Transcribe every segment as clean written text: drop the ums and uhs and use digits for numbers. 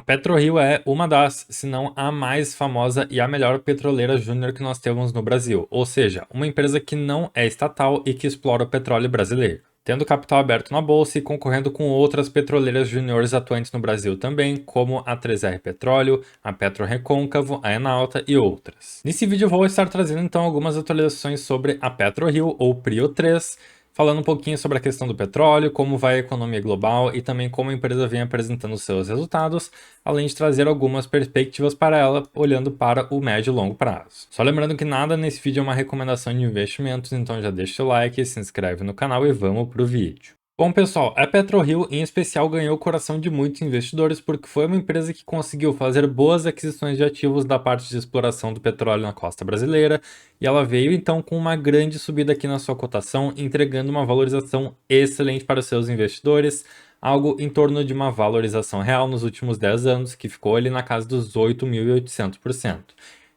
PetroRio é uma das, se não a mais famosa e a melhor petroleira júnior que nós temos no Brasil, ou seja, uma empresa que não é estatal e que explora o petróleo brasileiro, tendo capital aberto na bolsa e concorrendo com outras petroleiras júniores atuantes no Brasil também, como a 3R Petróleo, a PetroRecôncavo, a Enalta e outras. Nesse vídeo eu vou estar trazendo então algumas atualizações sobre a PetroRio ou Prio 3, falando um pouquinho sobre a questão do petróleo, como vai a economia global e também como a empresa vem apresentando seus resultados, além de trazer algumas perspectivas para ela, olhando para o médio e longo prazo. Só lembrando que nada nesse vídeo é uma recomendação de investimentos, então já deixa o like, se inscreve no canal e vamos pro vídeo. Bom, pessoal, a PetroRio em especial ganhou o coração de muitos investidores porque foi uma empresa que conseguiu fazer boas aquisições de ativos da parte de exploração do petróleo na costa brasileira e ela veio então com uma grande subida aqui na sua cotação, entregando uma valorização excelente para os seus investidores, algo em torno de uma valorização real nos últimos 10 anos, que ficou ali na casa dos 8.800%.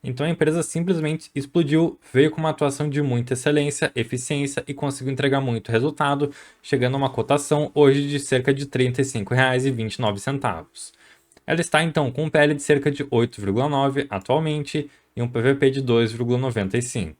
Então a empresa simplesmente explodiu, veio com uma atuação de muita excelência, eficiência e conseguiu entregar muito resultado, chegando a uma cotação hoje de cerca de R$ 35,29. Ela está então com um PL de cerca de 8,9 atualmente e um PVP de 2,95.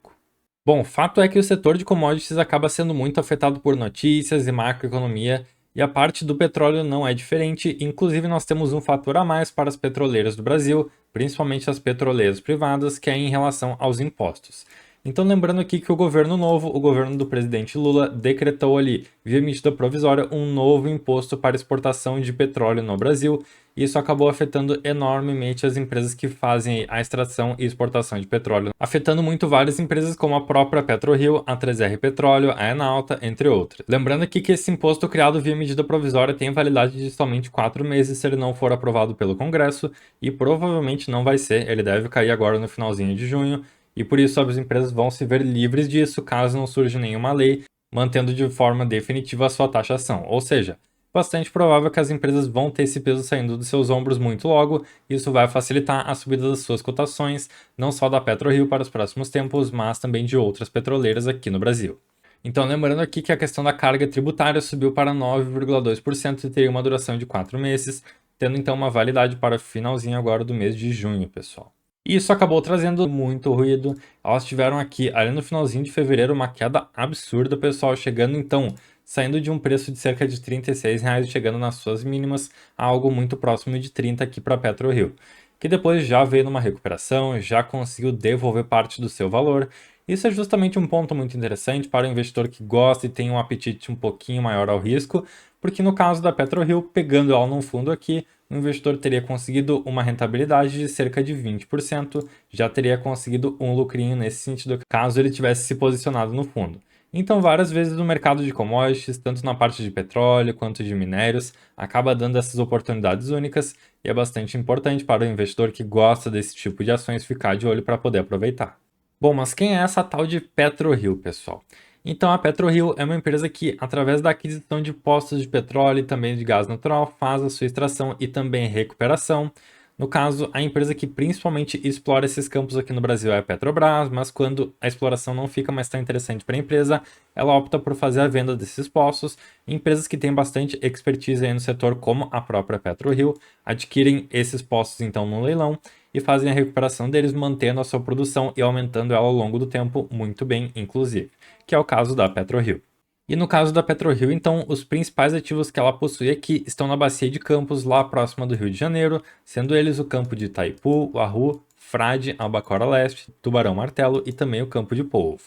Bom, fato é que o setor de commodities acaba sendo muito afetado por notícias e macroeconomia, e a parte do petróleo não é diferente, inclusive nós temos um fator a mais para as petroleiras do Brasil, principalmente as petroleiras privadas, que é em relação aos impostos. Então lembrando aqui que o governo novo, o governo do presidente Lula, decretou ali, via medida provisória, um novo imposto para exportação de petróleo no Brasil, e isso acabou afetando enormemente as empresas que fazem a extração e exportação de petróleo, afetando muito várias empresas como a própria PetroRio, a 3R Petróleo, a Enalta, entre outras. Lembrando aqui que esse imposto criado via medida provisória tem validade de somente 4 meses se ele não for aprovado pelo Congresso, e provavelmente não vai ser, ele deve cair agora no finalzinho de junho, e por isso as empresas vão se ver livres disso caso não surja nenhuma lei mantendo de forma definitiva a sua taxação. Ou seja, bastante provável que as empresas vão ter esse peso saindo dos seus ombros muito logo, e isso vai facilitar a subida das suas cotações, não só da PetroRio para os próximos tempos, mas também de outras petroleiras aqui no Brasil. Então, lembrando aqui que a questão da carga tributária subiu para 9,2% e teria uma duração de 4 meses, tendo então uma validade para o finalzinho agora do mês de junho, pessoal. E isso acabou trazendo muito ruído. Elas tiveram aqui, ali no finalzinho de fevereiro, uma queda absurda, pessoal, chegando então, saindo de um preço de cerca de R$ 36,00 e chegando nas suas mínimas a algo muito próximo de 30 aqui para a PetroRio, que depois já veio numa recuperação, já conseguiu devolver parte do seu valor. Isso é justamente um ponto muito interessante para o investidor que gosta e tem um apetite um pouquinho maior ao risco, porque no caso da PetroRio, pegando ela num fundo aqui, o investidor teria conseguido uma rentabilidade de cerca de 20%, já teria conseguido um lucrinho nesse sentido, caso ele tivesse se posicionado no fundo. Então, várias vezes no mercado de commodities, tanto na parte de petróleo quanto de minérios, acaba dando essas oportunidades únicas e é bastante importante para o investidor que gosta desse tipo de ações ficar de olho para poder aproveitar. Bom, mas quem é essa tal de PetroRio, pessoal? Então, a PetroRio é uma empresa que, através da aquisição de postos de petróleo e também de gás natural, faz a sua extração e também recuperação. No caso, a empresa que principalmente explora esses campos aqui no Brasil é a Petrobras, mas quando a exploração não fica mais tão interessante para a empresa, ela opta por fazer a venda desses postos. Empresas que têm bastante expertise aí no setor, como a própria PetroRio, adquirem esses postos então no leilão e fazem a recuperação deles, mantendo a sua produção e aumentando ela ao longo do tempo muito bem, inclusive, que é o caso da PetroRio. E no caso da PetroRio, então, os principais ativos que ela possui aqui estão na bacia de campos lá próxima do Rio de Janeiro, sendo eles o campo de Itaipu, Wahoo, Frade, Albacora Leste, Tubarão Martelo e também o campo de Polvo.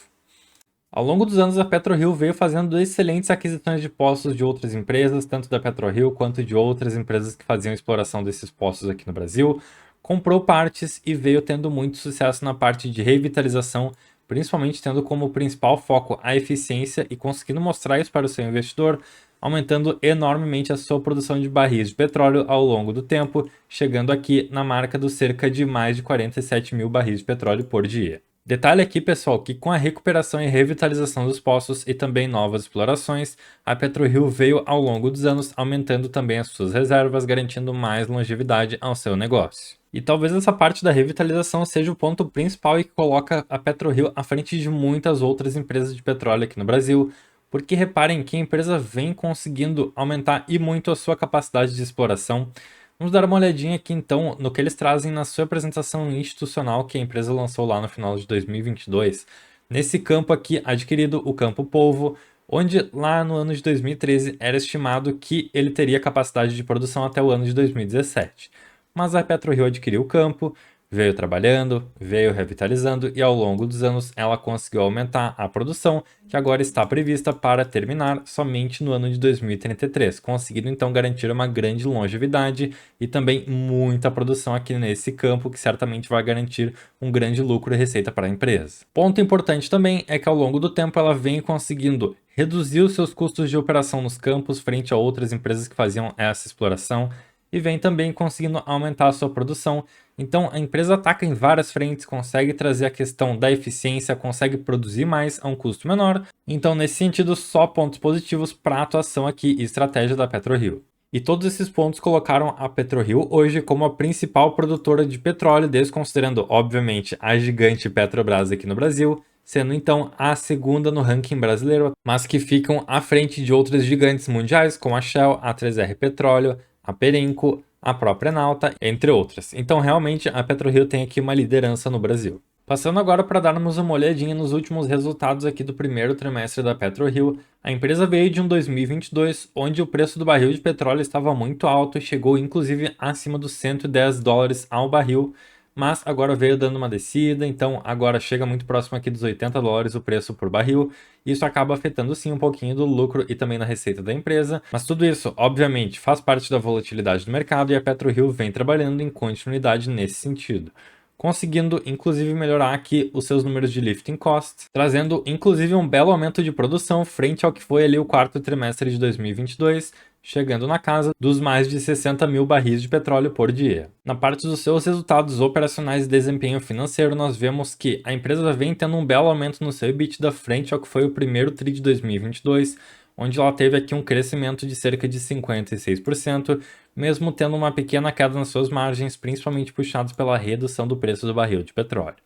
Ao longo dos anos, a PetroRio veio fazendo excelentes aquisições de postos de outras empresas, tanto da PetroRio quanto de outras empresas que faziam exploração desses postos aqui no Brasil, comprou partes e veio tendo muito sucesso na parte de revitalização, principalmente tendo como principal foco a eficiência e conseguindo mostrar isso para o seu investidor, aumentando enormemente a sua produção de barris de petróleo ao longo do tempo, chegando aqui na marca dos cerca de mais de 47 mil barris de petróleo por dia. Detalhe aqui, pessoal, que com a recuperação e revitalização dos poços e também novas explorações, a PetroRio veio ao longo dos anos aumentando também as suas reservas, garantindo mais longevidade ao seu negócio. E talvez essa parte da revitalização seja o ponto principal e que coloca a PetroRio à frente de muitas outras empresas de petróleo aqui no Brasil, porque reparem que a empresa vem conseguindo aumentar e muito a sua capacidade de exploração. Vamos dar uma olhadinha aqui então no que eles trazem na sua apresentação institucional que a empresa lançou lá no final de 2022. Nesse campo aqui adquirido, o campo Polvo, onde lá no ano de 2013 era estimado que ele teria capacidade de produção até o ano de 2017. Mas a PetroRio adquiriu o campo, veio trabalhando, veio revitalizando e ao longo dos anos ela conseguiu aumentar a produção, que agora está prevista para terminar somente no ano de 2033, conseguindo então garantir uma grande longevidade e também muita produção aqui nesse campo, que certamente vai garantir um grande lucro e receita para a empresa. Ponto importante também é que ao longo do tempo ela vem conseguindo reduzir os seus custos de operação nos campos frente a outras empresas que faziam essa exploração e vem também conseguindo aumentar a sua produção. Então a empresa ataca em várias frentes, consegue trazer a questão da eficiência, consegue produzir mais a um custo menor. Então nesse sentido, só pontos positivos para a atuação aqui e estratégia da PetroRio. E todos esses pontos colocaram a PetroRio hoje como a principal produtora de petróleo, desconsiderando obviamente a gigante Petrobras aqui no Brasil, sendo então a segunda no ranking brasileiro, mas que ficam à frente de outras gigantes mundiais como a Shell, a 3R Petróleo, a Perenco, a própria Nauta, entre outras. Então realmente a PetroRio tem aqui uma liderança no Brasil. Passando agora para darmos uma olhadinha nos últimos resultados aqui do primeiro trimestre da PetroRio, a empresa veio de um 2022 onde o preço do barril de petróleo estava muito alto e chegou inclusive acima dos $110 ao barril, mas agora veio dando uma descida, então agora chega muito próximo aqui dos $80 o preço por barril. Isso acaba afetando sim um pouquinho do lucro e também na receita da empresa, mas tudo isso, obviamente, faz parte da volatilidade do mercado e a PetroRio vem trabalhando em continuidade nesse sentido, conseguindo inclusive melhorar aqui os seus números de lifting costs, trazendo inclusive um belo aumento de produção frente ao que foi ali o quarto trimestre de 2022, chegando na casa dos mais de 60 mil barris de petróleo por dia. Na parte dos seus resultados operacionais e desempenho financeiro, nós vemos que a empresa vem tendo um belo aumento no seu EBITDA frente ao que foi o primeiro TRI de 2022, onde ela teve aqui um crescimento de cerca de 56%, mesmo tendo uma pequena queda nas suas margens, principalmente puxados pela redução do preço do barril de petróleo.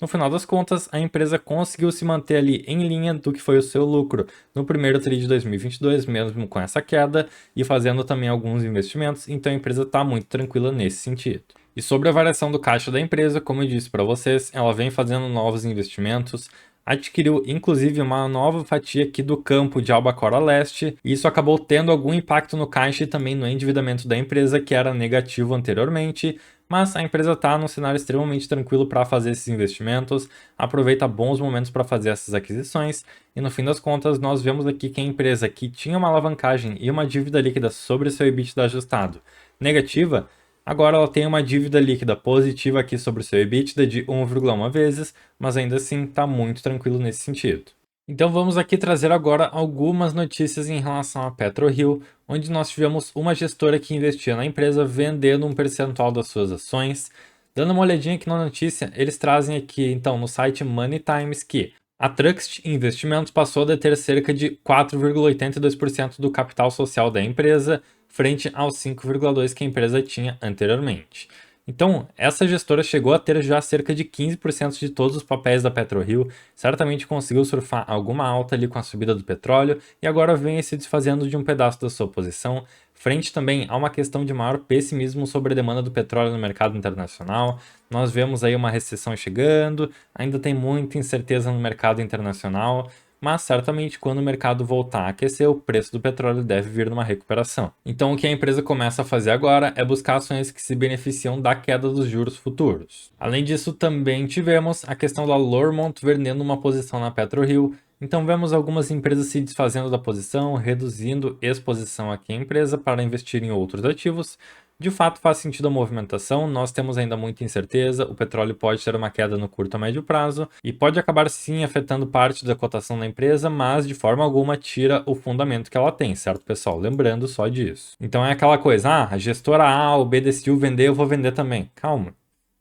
No final das contas, a empresa conseguiu se manter ali em linha do que foi o seu lucro no primeiro TRI de 2022, mesmo com essa queda e fazendo também alguns investimentos, então a empresa está muito tranquila nesse sentido. E sobre a variação do caixa da empresa, como eu disse para vocês, ela vem fazendo novos investimentos, adquiriu inclusive uma nova fatia aqui do campo de Albacora Leste, e isso acabou tendo algum impacto no caixa e também no endividamento da empresa, que era negativo anteriormente, mas a empresa está num cenário extremamente tranquilo para fazer esses investimentos, aproveita bons momentos para fazer essas aquisições, e no fim das contas nós vemos aqui que a empresa que tinha uma alavancagem e uma dívida líquida sobre seu EBITDA ajustado negativa, agora ela tem uma dívida líquida positiva aqui sobre o seu EBITDA de 1,1 vezes, mas ainda assim está muito tranquilo nesse sentido. Então vamos aqui trazer agora algumas notícias em relação à PetroRio, onde nós tivemos uma gestora que investia na empresa vendendo um percentual das suas ações. Dando uma olhadinha aqui na notícia, eles trazem aqui então no site Money Times que a Truxt Investimentos passou a deter cerca de 4,82% do capital social da empresa, frente aos 5,2% que a empresa tinha anteriormente. Então, essa gestora chegou a ter já cerca de 15% de todos os papéis da PetroRio, certamente conseguiu surfar alguma alta ali com a subida do petróleo e agora vem se desfazendo de um pedaço da sua posição, frente também a uma questão de maior pessimismo sobre a demanda do petróleo no mercado internacional. Nós vemos aí uma recessão chegando, ainda tem muita incerteza no mercado internacional, mas certamente quando o mercado voltar a aquecer, o preço do petróleo deve vir numa recuperação. Então o que a empresa começa a fazer agora é buscar ações que se beneficiam da queda dos juros futuros. Além disso, também tivemos a questão da Lormont vendendo uma posição na PetroRio. Então vemos algumas empresas se desfazendo da posição, reduzindo exposição aqui à empresa para investir em outros ativos. De fato, faz sentido a movimentação, nós temos ainda muita incerteza, o petróleo pode ter uma queda no curto a médio prazo e pode acabar sim afetando parte da cotação da empresa, mas de forma alguma tira o fundamento que ela tem, certo, pessoal? Lembrando só disso. Então é aquela coisa, a gestora A ou B decidiu vender, eu vou vender também. Calma.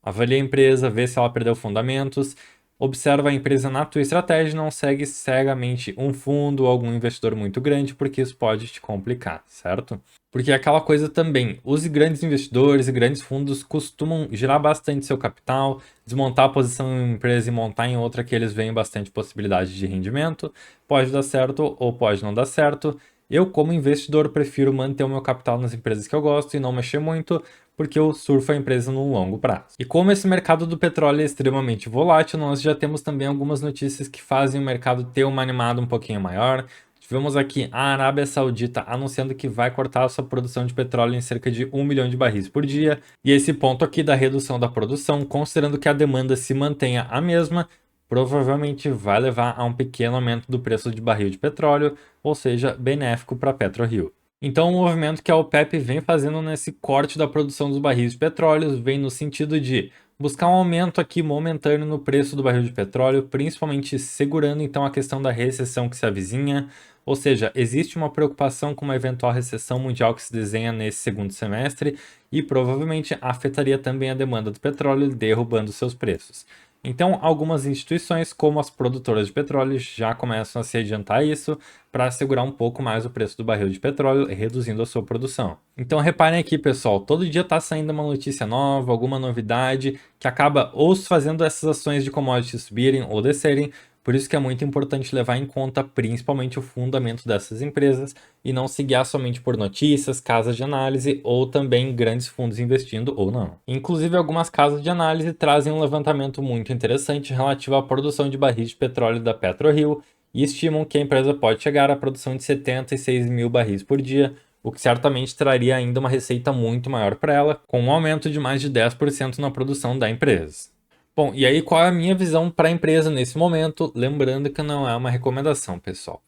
Avalie a empresa, vê se ela perdeu fundamentos, observa a empresa na tua estratégia e não segue cegamente um fundo ou algum investidor muito grande, porque isso pode te complicar, certo? Porque é aquela coisa também, os grandes investidores e grandes fundos costumam girar bastante seu capital, desmontar a posição em uma empresa e montar em outra que eles veem bastante possibilidade de rendimento, pode dar certo ou pode não dar certo, Eu, como investidor, prefiro manter o meu capital nas empresas que eu gosto e não mexer muito, porque eu surfo a empresa no longo prazo. E como esse mercado do petróleo é extremamente volátil, nós já temos também algumas notícias que fazem o mercado ter uma animada um pouquinho maior. Tivemos aqui a Arábia Saudita anunciando que vai cortar a sua produção de petróleo em cerca de 1 milhão de barris por dia. E esse ponto aqui da redução da produção, considerando que a demanda se mantenha a mesma, provavelmente vai levar a um pequeno aumento do preço de barril de petróleo, ou seja, benéfico para a PetroRio. Então, o movimento que a OPEP vem fazendo nesse corte da produção dos barris de petróleo vem no sentido de buscar um aumento aqui momentâneo no preço do barril de petróleo, principalmente segurando então a questão da recessão que se avizinha, ou seja, existe uma preocupação com uma eventual recessão mundial que se desenha nesse segundo semestre e provavelmente afetaria também a demanda do petróleo, derrubando seus preços. Então, algumas instituições, como as produtoras de petróleo, já começam a se adiantar isso para segurar um pouco mais o preço do barril de petróleo, reduzindo a sua produção. Então, reparem aqui, pessoal, todo dia está saindo uma notícia nova, alguma novidade, que acaba ou fazendo essas ações de commodities subirem ou descerem. Por isso que é muito importante levar em conta principalmente o fundamento dessas empresas e não se guiar somente por notícias, casas de análise ou também grandes fundos investindo ou não. Inclusive, algumas casas de análise trazem um levantamento muito interessante relativo à produção de barris de petróleo da PetroRio e estimam que a empresa pode chegar à produção de 76 mil barris por dia, o que certamente traria ainda uma receita muito maior para ela, com um aumento de mais de 10% na produção da empresa. Bom, e aí qual é a minha visão para a empresa nesse momento? Lembrando que não é uma recomendação, pessoal.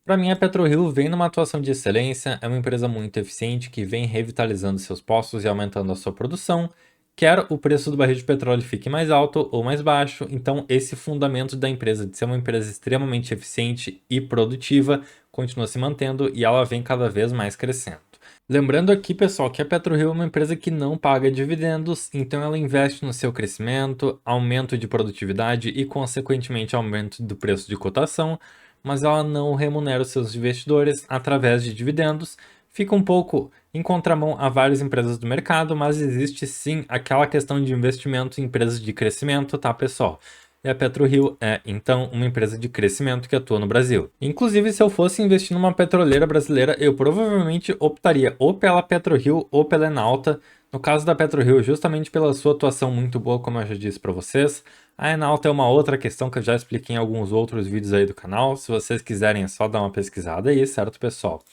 Para mim, a PetroRio vem numa atuação de excelência, é uma empresa muito eficiente que vem revitalizando seus postos e aumentando a sua produção. Quer o preço do barril de petróleo fique mais alto ou mais baixo, então esse fundamento da empresa de ser uma empresa extremamente eficiente e produtiva continua se mantendo e ela vem cada vez mais crescendo. Lembrando aqui, pessoal, que a PetroRio é uma empresa que não paga dividendos, então ela investe no seu crescimento, aumento de produtividade e, consequentemente, aumento do preço de cotação, mas ela não remunera os seus investidores através de dividendos. Fica um pouco em contramão a várias empresas do mercado, mas existe sim aquela questão de investimento em empresas de crescimento, tá, pessoal? E a PetroRio é, então, uma empresa de crescimento que atua no Brasil. Inclusive, se eu fosse investir numa petroleira brasileira, eu provavelmente optaria ou pela PetroRio ou pela Enalta. No caso da PetroRio, justamente pela sua atuação muito boa, como eu já disse para vocês. A Enalta é uma outra questão que eu já expliquei em alguns outros vídeos aí do canal. Se vocês quiserem, é só dar uma pesquisada aí, certo, pessoal?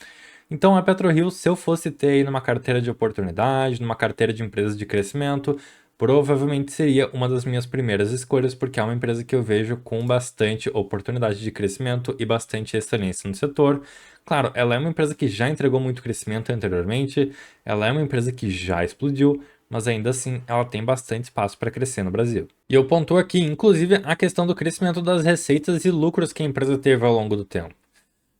Então, a PetroRio, se eu fosse ter aí numa carteira de oportunidade, numa carteira de empresas de crescimento, provavelmente seria uma das minhas primeiras escolhas, porque é uma empresa que eu vejo com bastante oportunidade de crescimento e bastante excelência no setor. Claro, ela é uma empresa que já entregou muito crescimento anteriormente, ela é uma empresa que já explodiu, mas ainda assim ela tem bastante espaço para crescer no Brasil. E eu pontuo aqui, inclusive, a questão do crescimento das receitas e lucros que a empresa teve ao longo do tempo.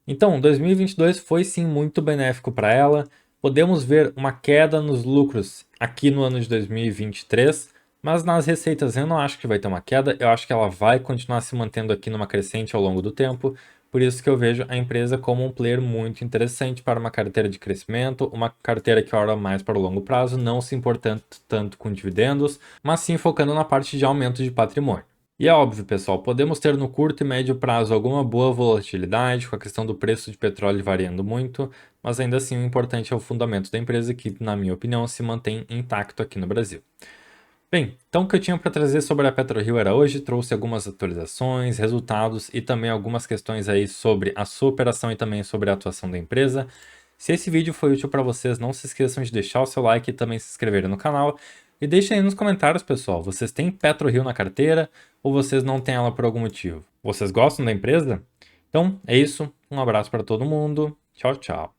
Então, 2022 foi sim muito benéfico para ela. Podemos ver uma queda nos lucros aqui no ano de 2023, mas nas receitas eu não acho que vai ter uma queda, eu acho que ela vai continuar se mantendo aqui numa crescente ao longo do tempo. Por isso que eu vejo a empresa como um player muito interessante para uma carteira de crescimento, uma carteira que olha mais para o longo prazo, não se importando tanto com dividendos, mas sim focando na parte de aumento de patrimônio. E é óbvio, pessoal, podemos ter no curto e médio prazo alguma boa volatilidade, com a questão do preço de petróleo variando muito, mas ainda assim o importante é o fundamento da empresa que, na minha opinião, se mantém intacto aqui no Brasil. Bem, então o que eu tinha para trazer sobre a PetroRio era hoje, trouxe algumas atualizações, resultados e também algumas questões aí sobre a sua operação e também sobre a atuação da empresa. Se esse vídeo foi útil para vocês, não se esqueçam de deixar o seu like e também se inscreverem no canal. E deixem aí nos comentários, pessoal, vocês têm PetroRio na carteira ou vocês não têm ela por algum motivo? Vocês gostam da empresa? Então, é isso. Um abraço para todo mundo. Tchau, tchau.